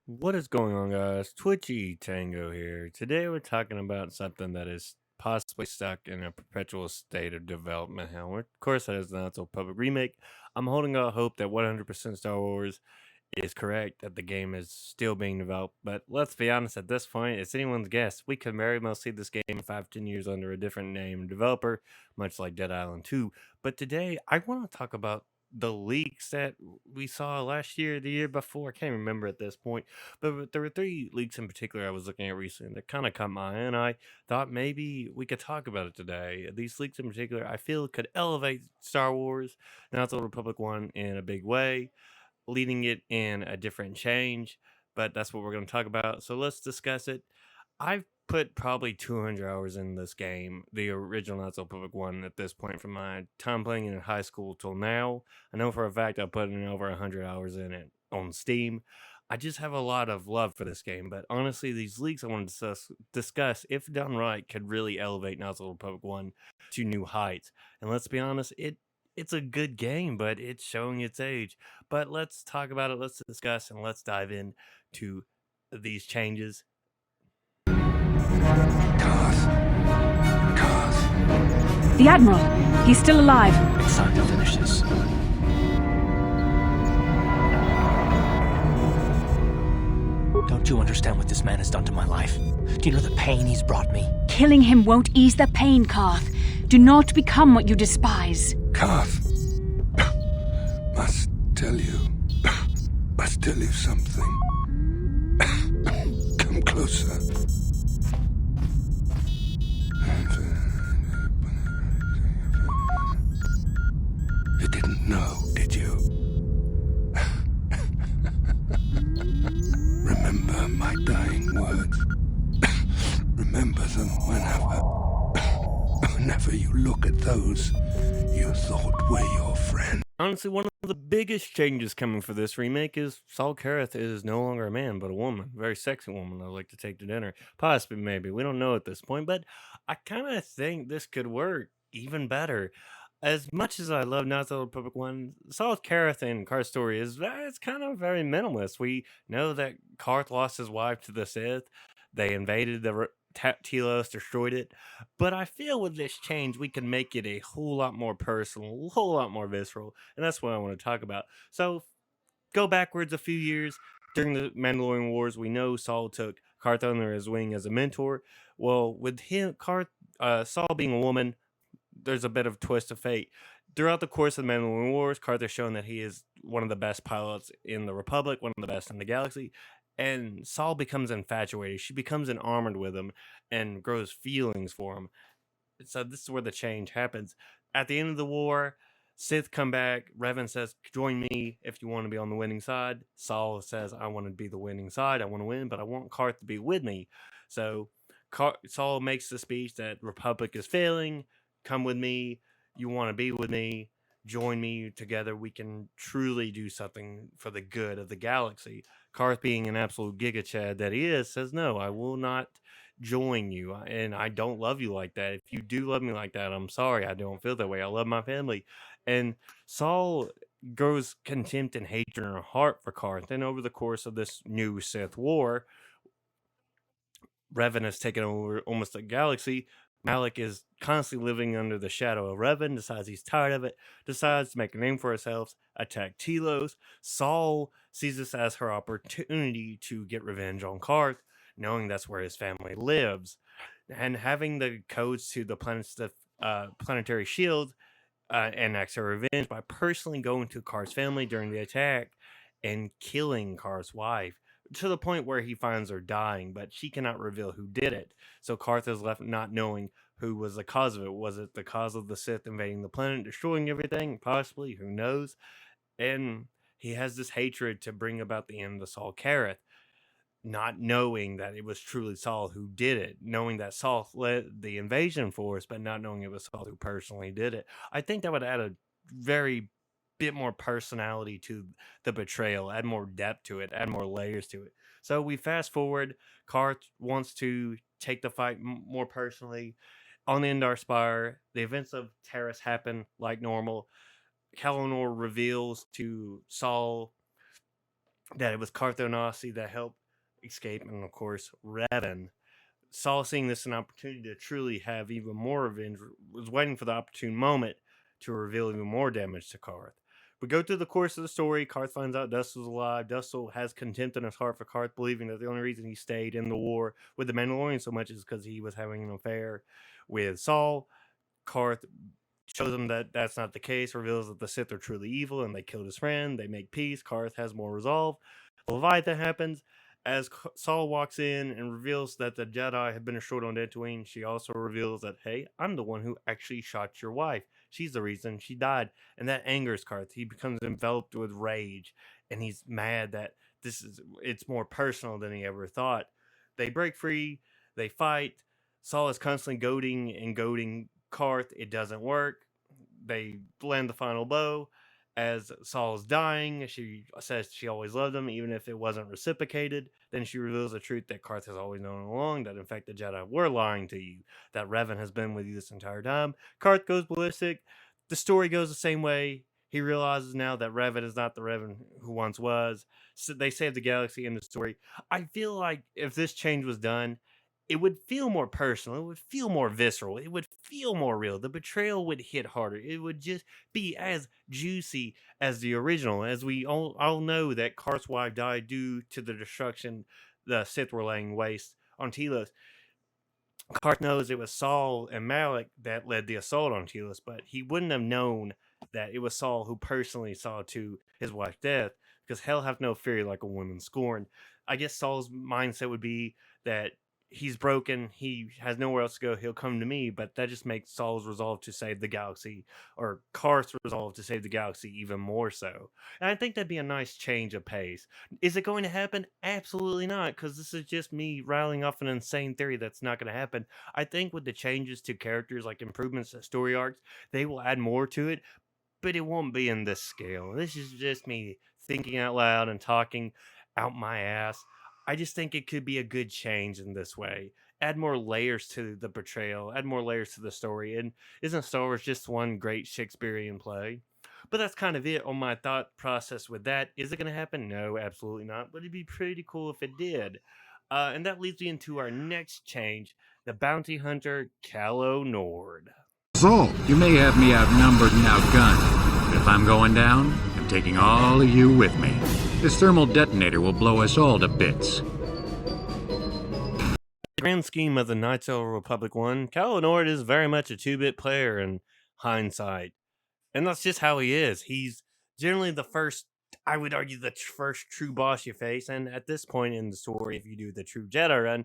What is going on, guys? Twitchy Tango here. Today we're talking about something that is possibly stuck in a perpetual state of development hell. Of course, that is the Untitled Public Remake. I'm holding out hope that 100% Star Wars is correct, that the game is still being developed. But let's be honest, at this point, it's anyone's guess. We could very well see this game in 5, 10 years under a different name and developer, much like Dead Island 2. But today, I want to talk about the leaks that we saw last year, the year before. I can't remember at this point, but there were three leaks in particular I was looking at recently that kind of caught my eye, and I thought maybe we could talk about it today. These leaks in particular, I feel, could elevate Star Wars, not the Republic one, in a big way, leading it in a different change. But that's what we're going to talk about. So let's discuss it. I've put probably 200 hours in this game, the original Not So Public one, at this point from my time playing it in high school till now. I know for a fact I put in over 100 hours in it on Steam. I just have a lot of love for this game, but honestly, these leaks I want to discuss, if done right, could really elevate Not So Public 1 to new heights. And let's be honest, it's a good game, but it's showing its age. But let's talk about it, let's discuss, and let's dive in to these changes. Karath. Karath. The Admiral. He's still alive. It's time to finish this. Don't you understand what this man has done to my life? Do you know the pain he's brought me? Killing him won't ease the pain, Karath. Do not become what you despise. Karath, must tell you something. Come closer. You didn't know, did you? Remember my dying words. Remember them whenever you look at those you thought were your friend. Honestly, one of the biggest changes coming for this remake is Saul Karath is no longer a man, but a woman. A very sexy woman I'd like to take to dinner. Possibly, maybe. We don't know at this point, but I kind of think this could work even better. As much as I love Not the Republic 1, Saul Karath in Karth's story it's kind of very minimalist. We know that Karth lost his wife to the Sith. They invaded the Telos, destroyed it. But I feel with this change, we can make it a whole lot more personal, a whole lot more visceral, and that's what I want to talk about. So, go backwards a few years. During the Mandalorian Wars, we know Saul took Karth under his wing as a mentor. Well, with him, Saul being a woman, there's a bit of twist of fate. Throughout the course of the Mandalorian Wars, Karth has shown that he is one of the best pilots in the Republic, one of the best in the galaxy, and Saul becomes infatuated. She becomes enamored with him and grows feelings for him. So this is where the change happens. At the end of the war, Sith come back. Revan says, "Join me if you want to be on the winning side." Saul says, "I want to be the winning side. I want to win, but I want Karth to be with me." So Saul makes the speech that Republic is failing. Come with me. You want to be with me. Join me. Together we can truly do something for the good of the galaxy. Karth, being an absolute giga chad that he is, says, "No, I will not join you, and I don't love you like that. If you do love me like that, I'm sorry. I don't feel that way. I love my family." And Saul grows contempt and hatred in her heart for Karth. And over the course of this new Sith war, Revan has taken over almost the galaxy. Malik is constantly living under the shadow of Revan, decides he's tired of it, decides to make a name for herself, attack Telos. Saul sees this as her opportunity to get revenge on Karth, knowing that's where his family lives. And having the codes to the planetary shield, enacts her revenge by personally going to Karth's family during the attack and killing Karth's wife, to the point where he finds her dying, but she cannot reveal who did it. So Karth is left not knowing who was the cause of it. Was it the cause of the Sith invading the planet, destroying everything? Possibly, who knows? And he has this hatred to bring about the end of Saul Karath, not knowing that it was truly Saul who did it, knowing that Saul led the invasion force, but not knowing it was Saul who personally did it. I think that would add a very bit more personality to the betrayal, add more depth to it, add more layers to it. So we fast forward. Karth wants to take the fight more personally. On the Endar Spire, the events of Terrace happen like normal. Kalanor reveals to Saul that it was Cartho and Aussie that helped escape, and of course, Revan. Saul, seeing this an opportunity to truly have even more revenge, was waiting for the opportune moment to reveal even more damage to Karath. We go through the course of the story. Karth finds out Dustel's alive. Dustel has contempt in his heart for Karth, believing that the only reason he stayed in the war with the Mandalorian so much is because he was having an affair with Saul. Karth shows him that that's not the case, reveals that the Sith are truly evil and they killed his friend. They make peace. Karth has more resolve. The Leviathan happens. As Saul walks in and reveals that the Jedi have been assured on Tatooine, she also reveals that, hey, I'm the one who actually shot your wife. She's the reason she died. And that angers Karth. He becomes enveloped with rage, and he's mad that it's more personal than he ever thought. They break free, they fight. Saul is constantly goading Karth. It doesn't work. They land the final blow. As Saul's dying, she says she always loved him, even if it wasn't reciprocated. Then she reveals the truth that Karth has always known all along, that in fact the Jedi were lying to you, that Revan has been with you this entire time. Karth goes ballistic. The story goes the same way. He realizes now that Revan is not the Revan who once was. So they saved the galaxy in the story. I feel like if this change was done, it would feel more personal. It would feel more visceral. It would feel more real. The betrayal would hit harder. It would just be as juicy as the original. As we all know that Karth's wife died due to the destruction the Sith were laying waste on Telos. Karth knows it was Saul and Malik that led the assault on Telos, but he wouldn't have known that it was Saul who personally saw to his wife's death, because hell hath no fury like a woman scorned. I guess Saul's mindset would be that he's broken, he has nowhere else to go, he'll come to me, but that just makes Saul's resolve to save the galaxy, or Karth's resolve to save the galaxy, even more so. And I think that'd be a nice change of pace. Is it going to happen? Absolutely not, because this is just me riling off an insane theory that's not going to happen. I think with the changes to characters, like improvements to story arcs, they will add more to it, but it won't be in this scale. This is just me thinking out loud and talking out my ass. I just think it could be a good change in this way. Add more layers to the portrayal, add more layers to the story. And isn't Star Wars just one great Shakespearean play? But that's kind of it on my thought process with that. Is it going to happen? No, absolutely not. But it'd be pretty cool if it did. And that leads me into our next change, the bounty hunter Calo Nord. Saul, you may have me outnumbered and outgunned, but if I'm going down, I'm taking all of you with me. This thermal detonator will blow us all to bits. The grand scheme of the Knights of the Republic 1, Calo Nord is very much a 2-bit player in hindsight. And that's just how he is. He's generally the first, I would argue, the first true boss you face. And at this point in the story, if you do the true Jedi run,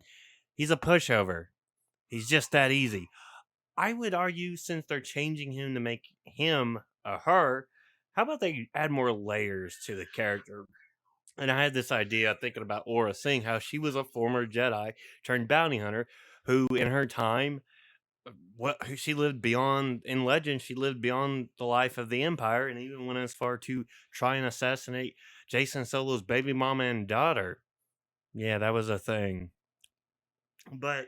he's a pushover. He's just that easy. I would argue, since they're changing him to make him a her, how about they add more layers to the character? And I had this idea thinking about Aura Singh, how she was a former Jedi turned bounty hunter who, in her time, she lived beyond, in legend, she lived beyond the life of the Empire, and even went as far to try and assassinate Jason Solo's baby mama and daughter. Yeah, that was a thing. But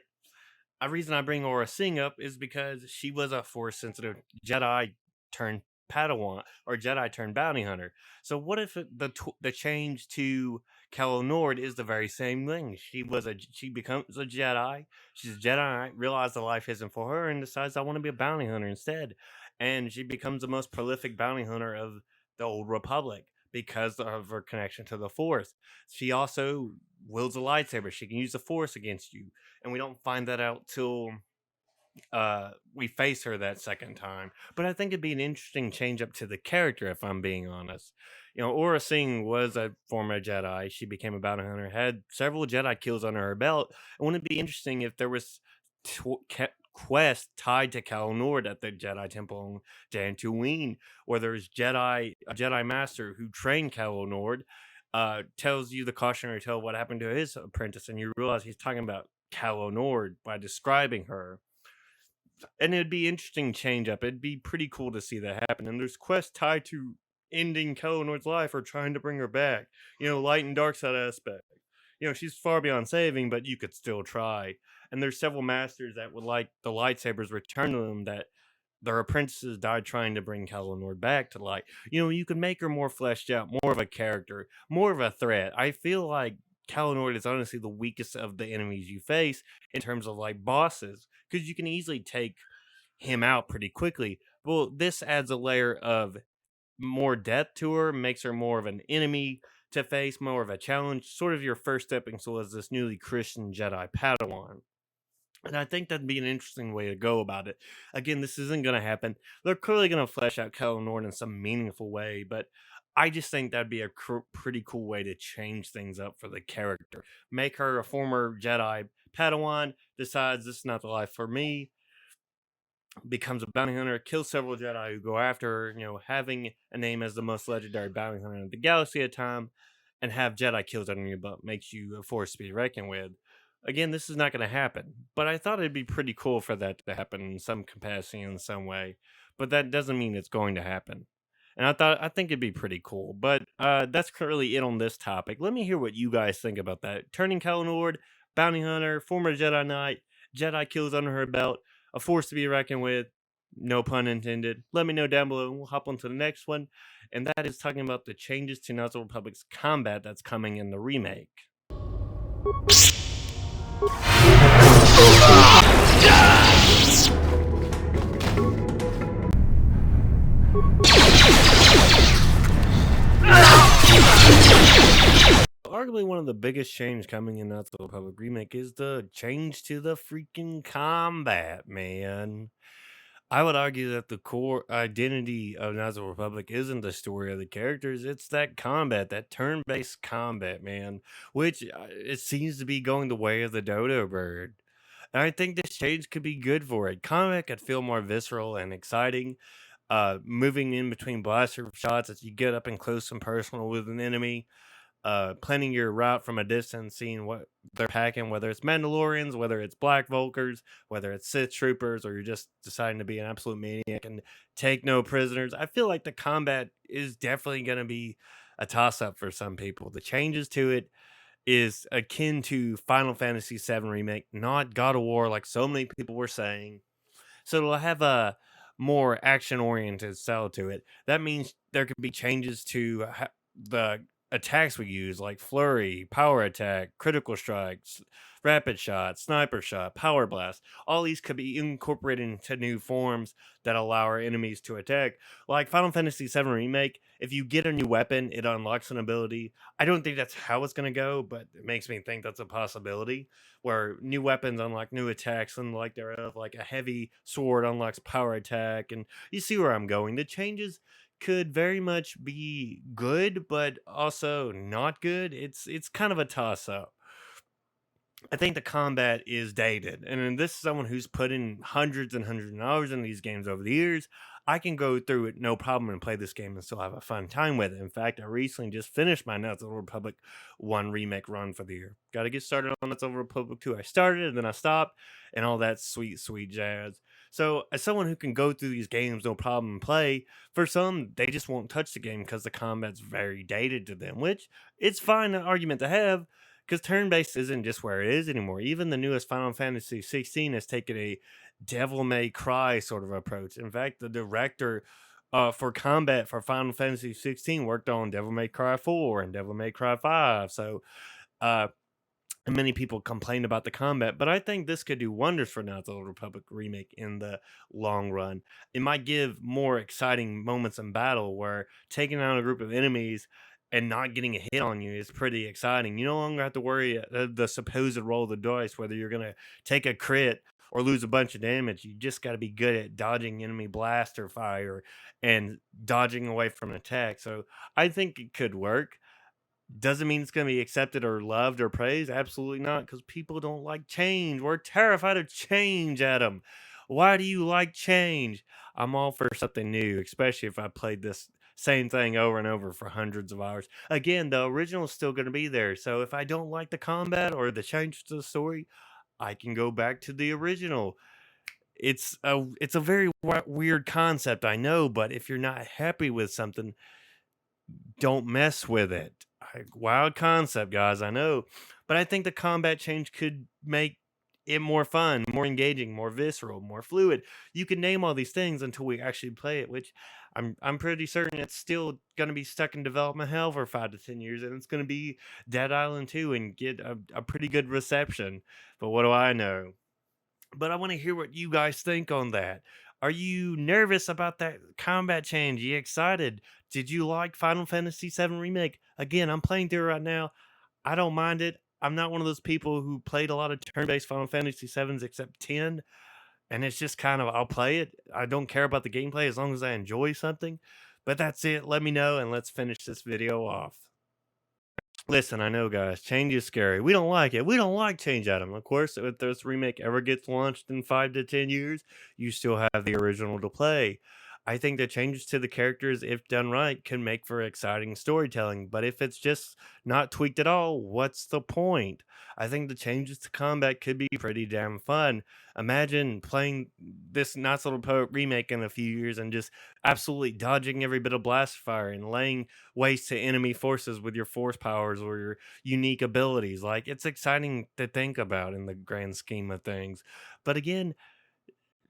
a reason I bring Aura Singh up is because she was a force sensitive Jedi turned Padawan, or Jedi turned bounty hunter. So what if the change to Calo Nord is the very same thing? She becomes a Jedi. She's a Jedi, realizes the life isn't for her, and decides I want to be a bounty hunter instead. And she becomes the most prolific bounty hunter of the Old Republic because of her connection to the Force. She also wields a lightsaber. She can use the Force against you, and we don't find that out till we face her that second time. But I think it'd be an interesting change up to the character, if I'm being honest. You know, Aura Singh was a former Jedi. She became a bounty hunter, had several Jedi kills under her belt. And wouldn't it be interesting if there was quest tied to Calo Nord at the Jedi Temple on Dantooine, where there's a Jedi Master who trained Calo Nord, tells you the cautionary tale of what happened to his apprentice, and you realize he's talking about Calo Nord by describing her. And it'd be interesting change up. It'd be pretty cool to see that happen. And there's quests tied to ending Calo Nord's life or trying to bring her back. You know, light and dark side aspect. You know, she's far beyond saving, but you could still try. And there's several masters that would like the lightsabers returned to them that their apprentices died trying to bring Calo back to light. You can make her more fleshed out, more of a character, more of a threat. I feel like Calo is honestly the weakest of the enemies you face in terms of like bosses, because you can easily take him out pretty quickly. Well, this adds a layer of more depth to her, makes her more of an enemy to face, more of a challenge, sort of your first stepping stone as this newly Christian Jedi Padawan. And I think that'd be an interesting way to go about it. Again, this isn't going to happen. They're clearly going to flesh out Calo in some meaningful way, but I just think that'd be a pretty cool way to change things up for the character. Make her a former Jedi Padawan, decides this is not the life for me, becomes a bounty hunter, kills several Jedi who go after her, having a name as the most legendary bounty hunter in the galaxy at a time, and have Jedi kills under your belt makes you a force to be reckoned with. Again, this is not going to happen, but I thought it'd be pretty cool for that to happen in some capacity, in some way. But that doesn't mean it's going to happen. And I think it'd be pretty cool. But that's currently it on this topic. Let me hear what you guys think about that. Turning Calo, bounty hunter, former Jedi Knight, Jedi kills under her belt, a force to be reckoned with. No pun intended. Let me know down below, and we'll hop on to the next one. And that is talking about the changes to Knights of the Republic's combat that's coming in the remake. Arguably one of the biggest change coming in Knights of the Republic remake is the change to the freaking combat, man. I would argue that the core identity of Knights of the Republic isn't the story of the characters, it's that combat, that turn-based combat, man, which it seems to be going the way of the dodo bird. And I think this change could be good for it. Combat could feel more visceral and exciting. Moving in between blaster shots as you get up and close and personal with an enemy, planning your route from a distance, seeing what they're packing, whether it's Mandalorians, whether it's Black Vulkars, whether it's Sith troopers, or you're just deciding to be an absolute maniac and take no prisoners. I feel like the combat is definitely going to be a toss up for some people. The changes to it is akin to Final Fantasy VII Remake, not God of War, like so many people were saying. So it'll have a more action oriented style to it. That means there could be changes to the attacks we use, like flurry, power attack, critical strikes, rapid shot, sniper shot, power blast. All these could be incorporated into new forms that allow our enemies to attack. Like Final Fantasy VII Remake, if you get a new weapon, it unlocks an ability. I don't think that's how it's going to go, but it makes me think that's a possibility, where new weapons unlock new attacks and like thereof, like a heavy sword unlocks power attack. And you see where I'm going. The changes could very much be good, but also not good. It's kind of a toss up. I think the combat is dated, and this is someone who's put in hundreds and hundreds of hours in these games over the years. I can go through it no problem and play this game and still have a fun time with it. In fact, I recently just finished my Knights of the Republic 1 remake run for the year. Got to get started on Knights of the Republic 2. I started and then I stopped, and all that sweet, sweet jazz. So, as someone who can go through these games no problem and play, for some, they just won't touch the game because the combat's very dated to them, which it's fine, an argument to have, because turn-based isn't just where it is anymore. Even the newest Final Fantasy 16 has taken a Devil May Cry sort of approach. In fact, the director for combat for Final Fantasy 16 worked on Devil May Cry 4 and Devil May Cry 5. So uh, many people complain about the combat, but I think this could do wonders for Knights of the Republic remake in the long run. It might give more exciting moments in battle where taking out a group of enemies and not getting a hit on you is pretty exciting. You no longer have to worry the supposed roll of the dice, whether you're going to take a crit or lose a bunch of damage. You just got to be good at dodging enemy blaster fire and dodging away from an attack. So I think it could work. Doesn't mean it's going to be accepted or loved or praised. Absolutely not, because people don't like change. We're terrified of change, Adam. Why do you like change? I'm all for something new, especially if I played this same thing over and over for hundreds of hours. Again, the original is still going to be there. So if I don't like the combat or the change to the story, I can go back to the original. It's a very weird concept, I know, but if you're not happy with something, don't mess with it. Wild concept, guys, I know. But I think the combat change could make it more fun, more engaging, more visceral, more fluid. You can name all these things until we actually play it, which I'm pretty certain it's still going to be stuck in development hell for 5 to 10 years, and it's going to be Dead Island 2 and get a pretty good reception. But what do I know? But I want to hear what you guys think on that. Are you nervous about that combat change? You excited? Did you like Final Fantasy VII Remake? Again, I'm playing through it right now. I don't mind it. I'm not one of those people who played a lot of turn-based Final Fantasy sevens except 10, and it's just kind of I'll play it. I don't care about the gameplay as long as I enjoy something. But that's it. Let me know and let's finish this video off. Listen, I know, guys, change is scary. We don't like it. We don't like change, Adam. Of course, if this remake ever gets launched in 5 to 10 years, you still have the original to play. I think the changes to the characters, if done right, can make for exciting storytelling. But if it's just not tweaked at all, what's the point? I think the changes to combat could be pretty damn fun. Imagine playing this Nice Little Poet remake in a few years and just absolutely dodging every bit of blast fire and laying waste to enemy forces with your force powers or your unique abilities. Like, it's exciting to think about in the grand scheme of things. But again,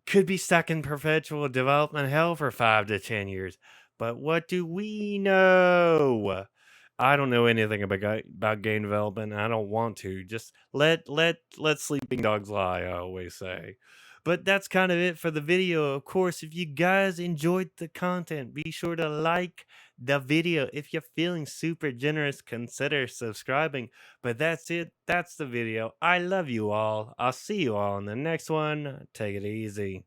could be stuck in perpetual development hell for 5 to 10 years. But what do we know? I don't know anything about game development. And I don't want to. Just let sleeping dogs lie, I always say. But that's kind of it for the video. Of course, if you guys enjoyed the content, be sure to like the video. If you're feeling super generous, consider subscribing. But that's it. That's the video. I love you all. I'll see you all in the next one. Take it easy.